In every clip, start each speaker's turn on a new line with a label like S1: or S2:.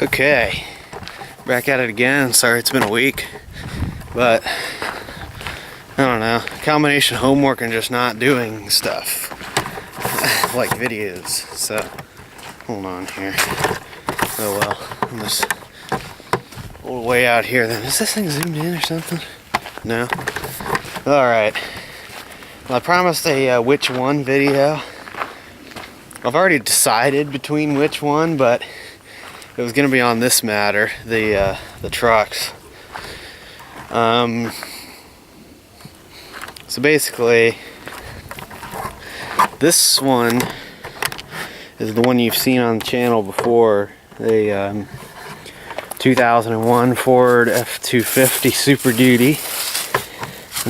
S1: Okay, back at it again. Sorry it's been a week, but I don't know, combination of homework and just not doing stuff like videos. So hold on here. Oh well, I'm just a little way out here then. Is this thing zoomed in or something? No? Alright, well, I promised a which one video. I've already decided between which one, but it was going to be on this matter, the trucks. So basically, this one is the one you've seen on the channel before, the 2001 Ford F-250 Super Duty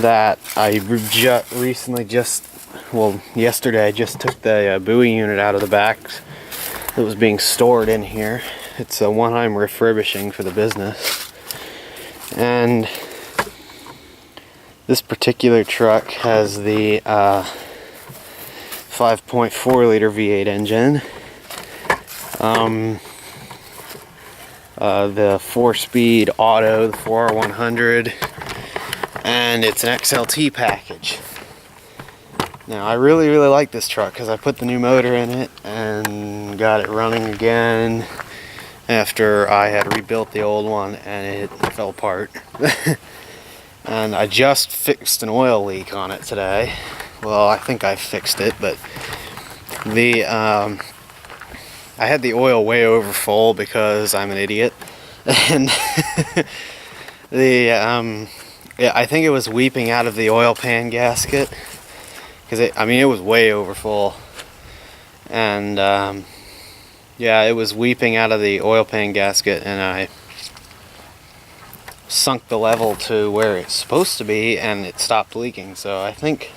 S1: that I yesterday I just took the buoy unit out of the back that was being stored in here. It's a one I'm refurbishing for the business. And this particular truck has the 5.4 liter V8 engine, the 4-speed auto, the 4R100, and it's an XLT package. Now I really like this truck because I put the new motor in it and got it running again after I had rebuilt the old one and it fell apart. And I just fixed an oil leak on it today. Well, I think I fixed it, but the I had the oil way over full because I'm an idiot, and I think it was weeping out of the oil pan gasket because it was way over full, and yeah, it was weeping out of the oil pan gasket, and I sunk the level to where it's supposed to be and it stopped leaking. So I think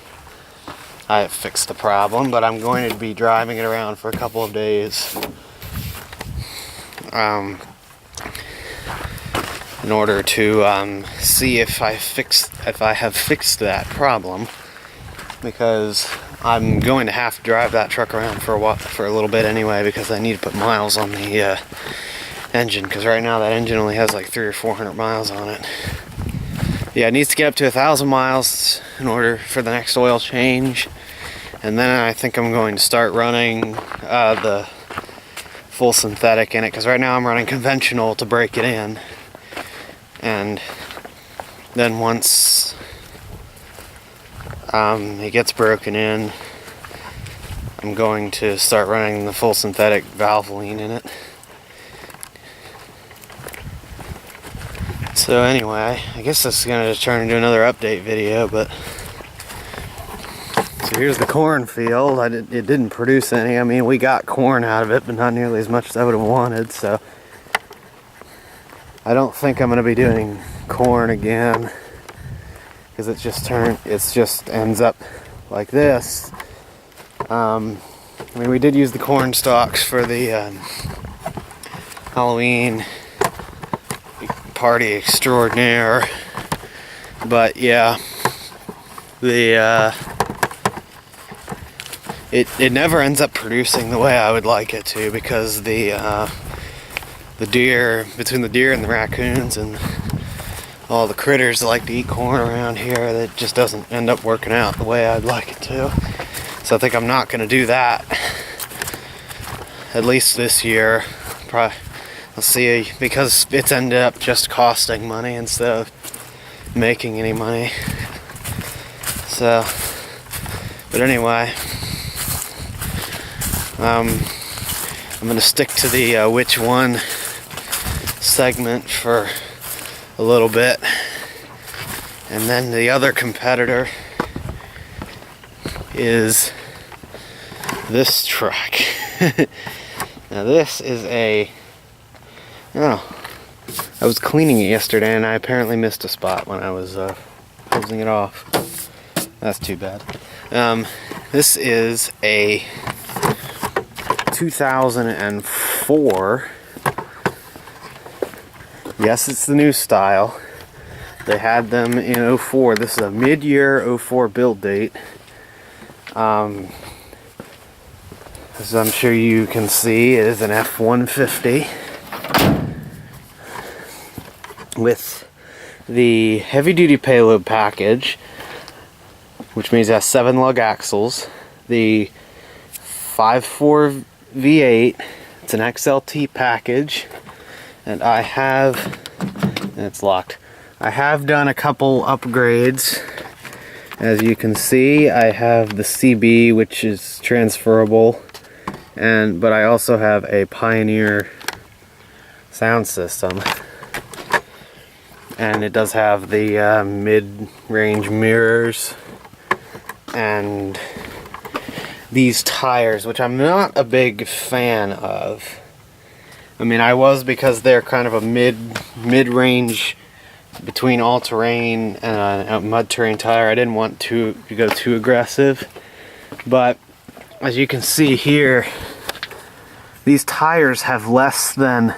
S1: I fixed the problem, but I'm going to be driving it around for a couple of days in order to see if I have fixed that problem, because I'm going to have to drive that truck around for a little bit anyway, because I need to put miles on the engine, because right now that engine only has like 300 or 400 miles on it. Yeah, it needs to get up to 1,000 miles in order for the next oil change, and then I think I'm going to start running the full synthetic in it, because right now I'm running conventional to break it in, and then once it gets broken in, I'm going to start running the full synthetic Valvoline in it. So anyway, I guess this is going to turn into another update video, but so here's the cornfield. It didn't produce any. I mean, we got corn out of it, but not nearly as much as I would have wanted, so I don't think I'm going to be doing corn again, because it just ends up like this. I mean, we did use the corn stalks for the Halloween party extraordinaire, but yeah, it never ends up producing the way I would like it to, because the deer, between the deer and the raccoons and all the critters that like to eat corn around here, that just doesn't end up working out the way I'd like it to. So I think I'm not going to do that, at least this year. Probably, I'll see, because it's ended up just costing money instead of making any money. So, but anyway, I'm going to stick to the which one segment for a little bit, and then the other competitor is this truck. Now this is I was cleaning it yesterday and I apparently missed a spot when I was closing it off. That's too bad. This is a 2004. Yes, it's the new style. They had them in 04. This is a mid-year 04 build date. As I'm sure you can see, it is an F-150. with the heavy duty payload package, which means it has 7 lug axles, the 5.4 V8, it's an XLT package, and it's locked. I have done a couple upgrades. As you can see, I have the CB, which is transferable, but I also have a Pioneer sound system, and it does have the mid-range mirrors and these tires, which I'm not a big fan of. I mean, I was, because they're kind of a mid-range between all-terrain and a mud-terrain tire. I didn't want to go too aggressive, but as you can see here, these tires have right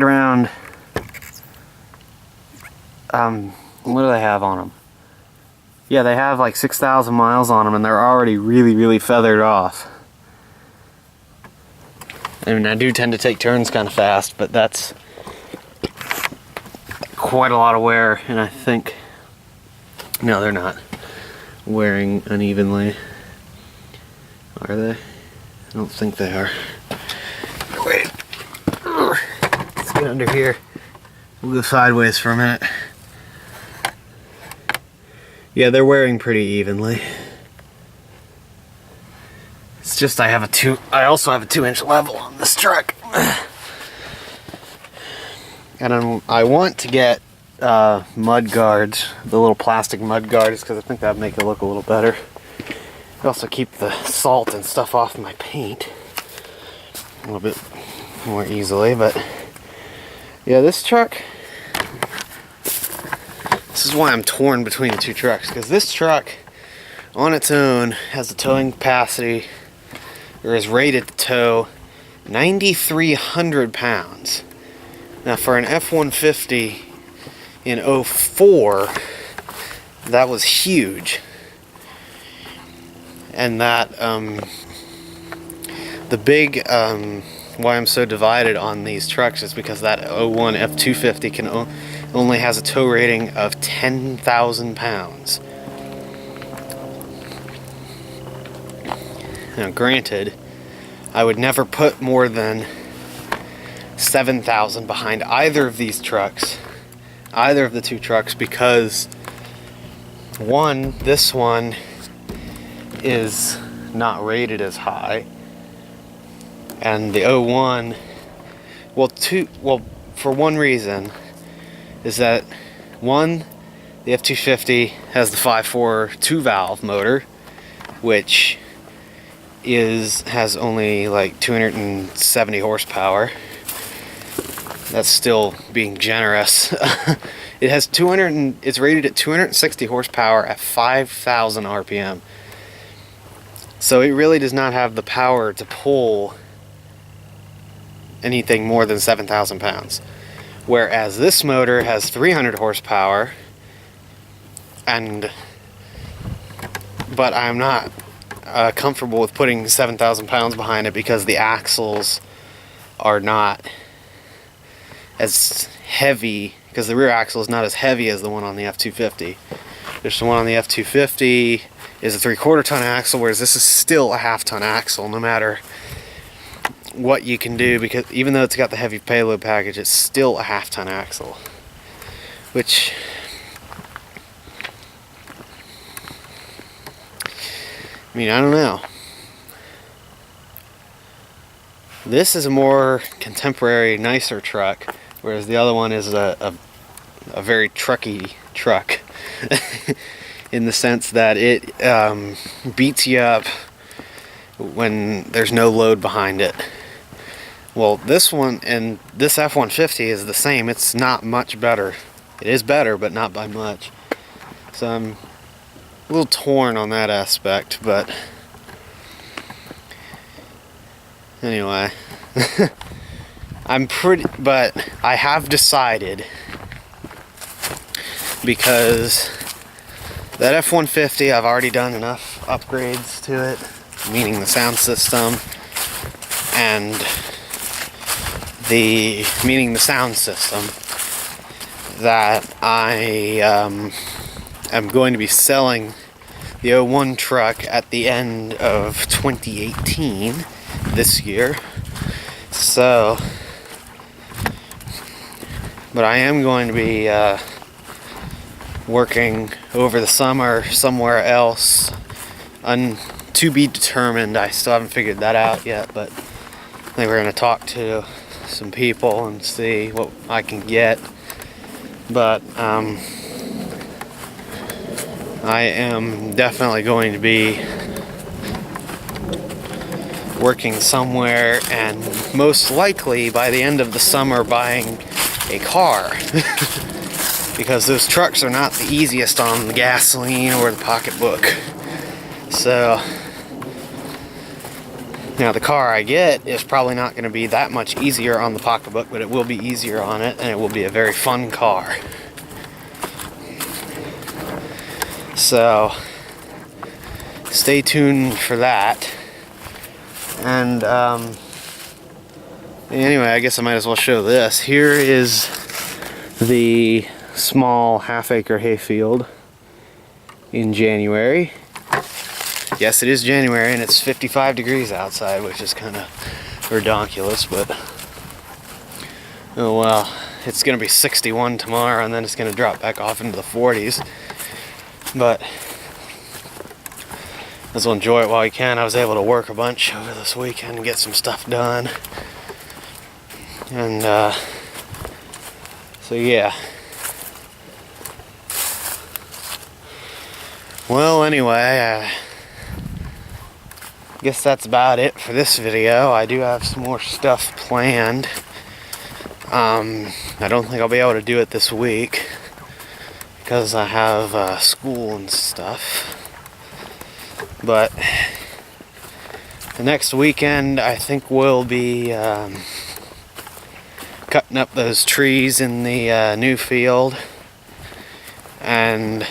S1: around, what do they have on them? Yeah, they have like 6,000 miles on them, and they're already really feathered off. I mean, I do tend to take turns kind of fast, but that's quite a lot of wear, and I think, no, they're not wearing unevenly, are they? I don't think they are. Wait, let's get under here. We'll go sideways for a minute. Yeah, they're wearing pretty evenly. It's just I also have a 2-inch level on this truck. And I want to get mud guards, the little plastic mud guards, because I think that would make it look a little better. Also keep the salt and stuff off my paint a little bit more easily, but yeah, this truck, this is why I'm torn between the two trucks, because this truck on its own has a towing capacity, or is rated to tow 9,300 pounds. Now for an F-150 in 04, that was huge. And that, the big, why I'm so divided on these trucks is because that 01 F-250 only has a tow rating of 10,000 pounds. Now granted, I would never put more than 7,000 behind either of these trucks, either of the two trucks, because this one is not rated as high, and the 01, for one reason, is that the F-250 has the 5.4 2-valve motor, which has only like 270 horsepower. That's still being generous. It's rated at 260 horsepower at 5,000 RPM. So it really does not have the power to pull anything more than 7,000 pounds. Whereas this motor has 300 horsepower, but I'm not comfortable with putting 7,000 pounds behind it, because the axles are not as heavy, because the rear axle is not as heavy as the one on the F-250. There's the one on the F-250 is a 3/4 ton axle, whereas this is still a 1/2 ton axle, no matter what you can do, because even though it's got the heavy payload package, it's still a 1/2 ton axle, which, I mean, I don't know. This is a more contemporary, nicer truck, whereas the other one is a very trucky truck in the sense that it beats you up when there's no load behind it. Well, this one and this F-150 is the same. It's not much better. It is better, but not by much. So I'm a little torn on that aspect, but anyway. But I have decided, because that F-150, I've already done enough upgrades to it, meaning the sound system, and meaning the sound system, that I am going to be selling the 01 truck at the end of 2018 this year. So, but I am going to be working over the summer somewhere else, to be determined. I still haven't figured that out yet, but I think we're going to talk to some people and see what I can get. But I am definitely going to be working somewhere, and most likely by the end of the summer buying a car. Because those trucks are not the easiest on the gasoline or the pocketbook. So now the car I get is probably not going to be that much easier on the pocketbook, but it will be easier on it, and it will be a very fun car. So stay tuned for that. And anyway, I guess I might as well show this. Here is the small half-acre hayfield in January. Yes, it is January, and it's 55 degrees outside, which is kind of ridiculous, but oh well. It's going to be 61 tomorrow, and then it's going to drop back off into the 40s. But let's enjoy it while we can. I was able to work a bunch over this weekend and get some stuff done. And so yeah. Well, anyway, I guess that's about it for this video. I do have some more stuff planned. I don't think I'll be able to do it this week because I have school and stuff. But the next weekend, I think we'll be cutting up those trees in the new field, and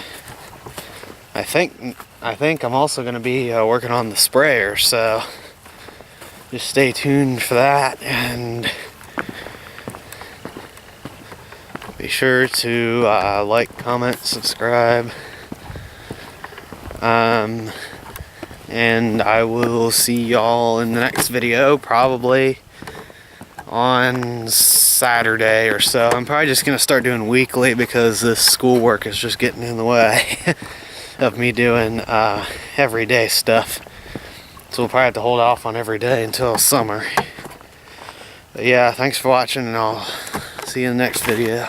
S1: I think I'm also going to be working on the sprayer. So just stay tuned for that, and be sure to like, comment, subscribe. And I will see y'all in the next video, probably on Saturday or so. I'm probably just going to start doing weekly because this schoolwork is just getting in the way of me doing everyday stuff. So we'll probably have to hold off on every day until summer. But yeah, thanks for watching, and I'll see you in the next video.